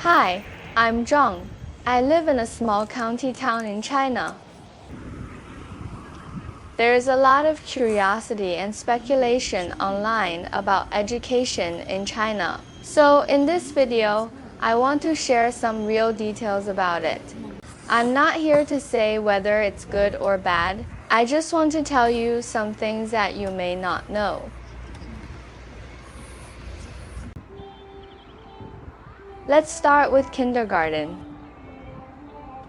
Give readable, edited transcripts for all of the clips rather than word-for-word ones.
Hi, I'm Zhang. I live in a small county town in China. There is a lot of curiosity and speculation online about education in China. So in this video, I want to share some real details about it. I'm not here to say whether it's good or bad. I just want to tell you some things that you may not know. Let's start with kindergarten.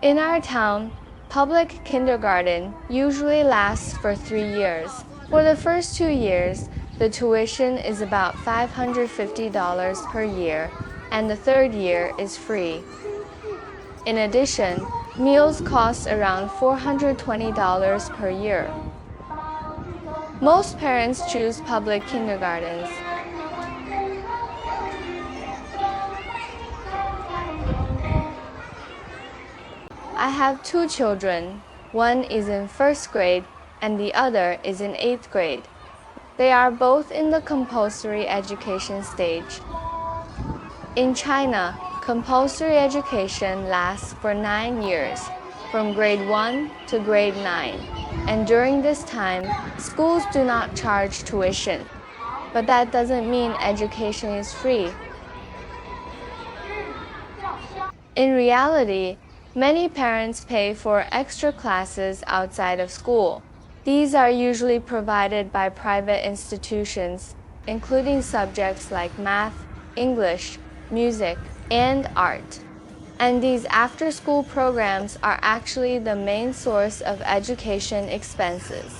In our town, public kindergarten usually lasts for 3 years. For the first 2 years, the tuition is about $550 per year, and the third year is free. In addition, meals cost around $420 per year. Most parents choose public kindergartens. I have 2 children. One is in 1st grade and the other is in 8th grade. They are both in the compulsory education stage. In China, compulsory education lasts for 9 years, from grade 1 to grade 9. And during this time, schools do not charge tuition. But that doesn't mean education is free. In reality, many parents pay for extra classes outside of school. These are usually provided by private institutions, including subjects like math, English, music, and art. And these after-school programs are actually the main source of education expenses.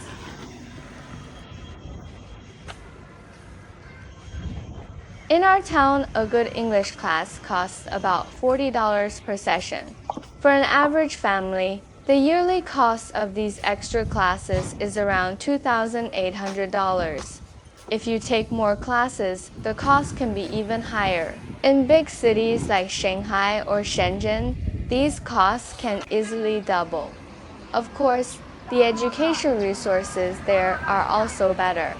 In our town, a good English class costs about $40 per session. For an average family, the yearly cost of these extra classes is around $2,800. If you take more classes, the cost can be even higher. In big cities like Shanghai or Shenzhen, these costs can easily double. Of course, the education resources there are also better.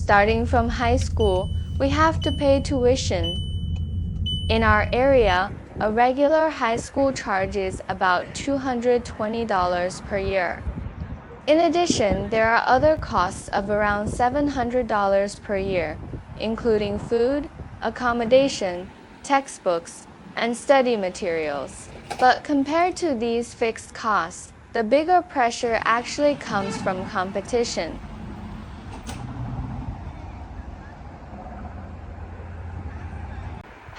Starting from high school, we have to pay tuition. In our area, a regular high school charges about $220 per year. In addition, there are other costs of around $700 per year, including food, accommodation, textbooks, and study materials. But compared to these fixed costs, the bigger pressure actually comes from competition.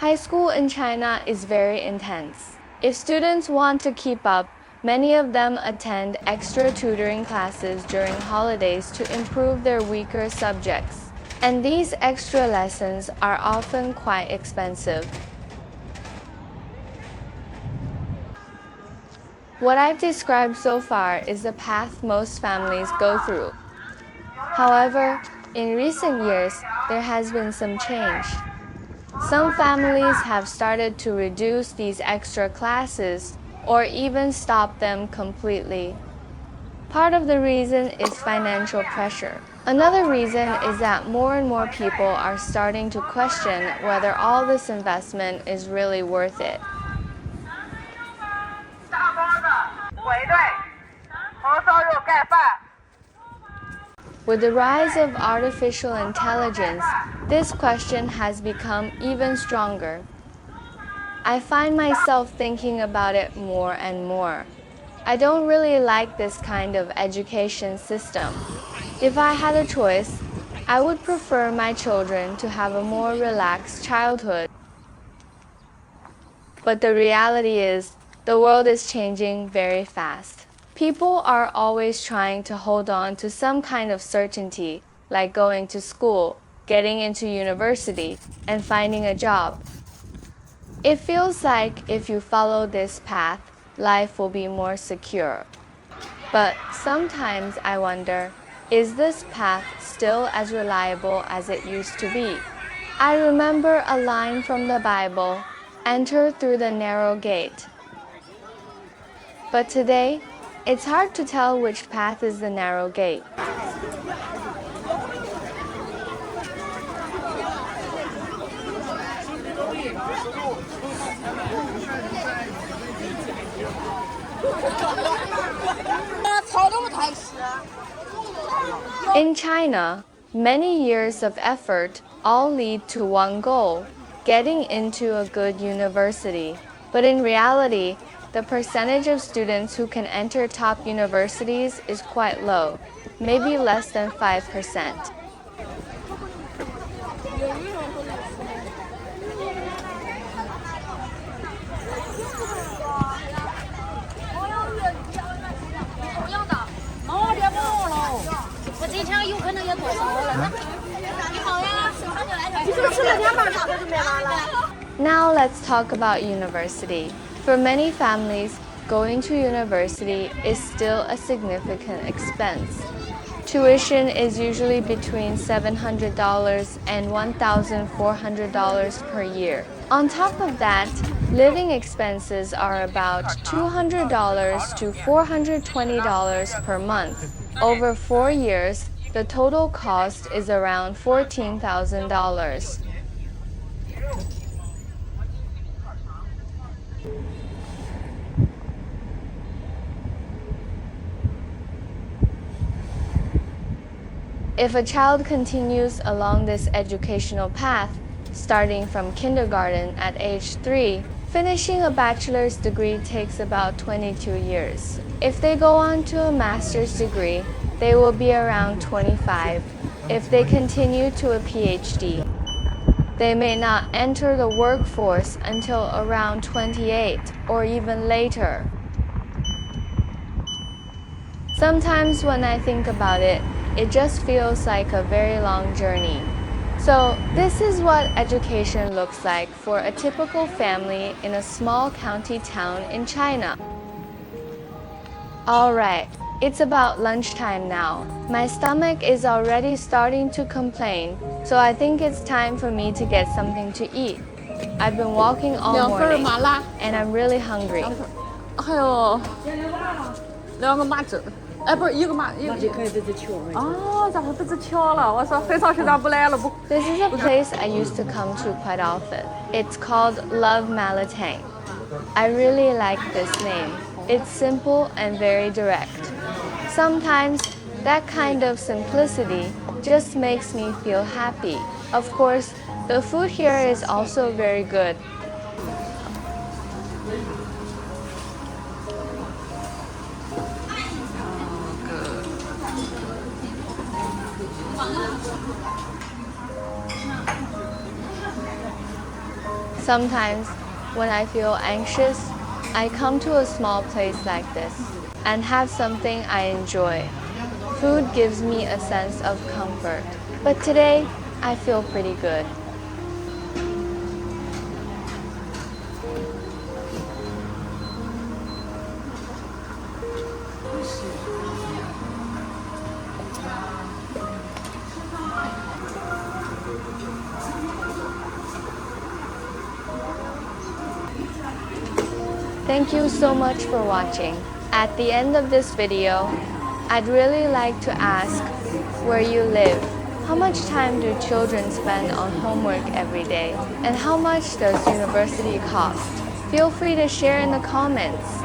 High school in China is very intense. If students want to keep up, many of them attend extra tutoring classes during holidays to improve their weaker subjects. And these extra lessons are often quite expensive. What I've described so far is the path most families go through. However, in recent years, there has been some change. Some families have started to reduce these extra classes or even stop them completely. Part of the reason is financial pressure. Another reason is that more and more people are starting to question whether all this investment is really worth it. With the rise of artificial intelligence, this question has become even stronger. I find myself thinking about it more and more. I don't really like this kind of education system. If I had a choice, I would prefer my children to have a more relaxed childhood. But the reality is, the world is changing very fast. People are always trying to hold on to some kind of certainty, like going to school, getting into university, and finding a job. It feels like if you follow this path, life will be more secure. But sometimes I wonder, is this path still as reliable as it used to be? I remember a line from the Bible, "Enter through the narrow gate." But today, It's hard to tell which path is the narrow gate. In China, many years of effort all lead to one goal, getting into a good university. But in reality, the percentage of students who can enter top universities is quite low, maybe less than 5%. Now let's talk about university. For many families, going to university is still a significant expense. Tuition is usually between $700 and $1,400 per year. On top of that, living expenses are about $200 to $420 per month. Over 4 years, the total cost is around $14,000. If a child continues along this educational path, starting from kindergarten at age 3, finishing a bachelor's degree takes about 22 years. If they go on to a master's degree, they will be around 25. If they continue to a PhD, they may not enter the workforce until around 28 or even later. Sometimes when I think about it, it just feels like a very long journey. So this is what education looks like for a typical family in a small county town in China. Alright, it's about lunchtime now. My stomach is already starting to complain, so I think it's time for me to get something to eat. I've been walking all morning, and I'm really hungry. 还有2个麻子。 哎，不是一个麻一个。哦，咱们不是巧了，我说非常学长不来了不。This is a place I used to come to quite often. It's called Love Malatang. I really like this name. It's simple and very direct. Sometimes that kind of simplicity just makes me feel happy. Of course, the food here is also very good. Sometimes, when I feel anxious, I come to a small place like this and have something I enjoy. Food gives me a sense of comfort, but today I feel pretty good. Thank you so much for watching. At the end of this video, I'd really like to ask where you live. How much time do children spend on homework every day? And how much does university cost? Feel free to share in the comments.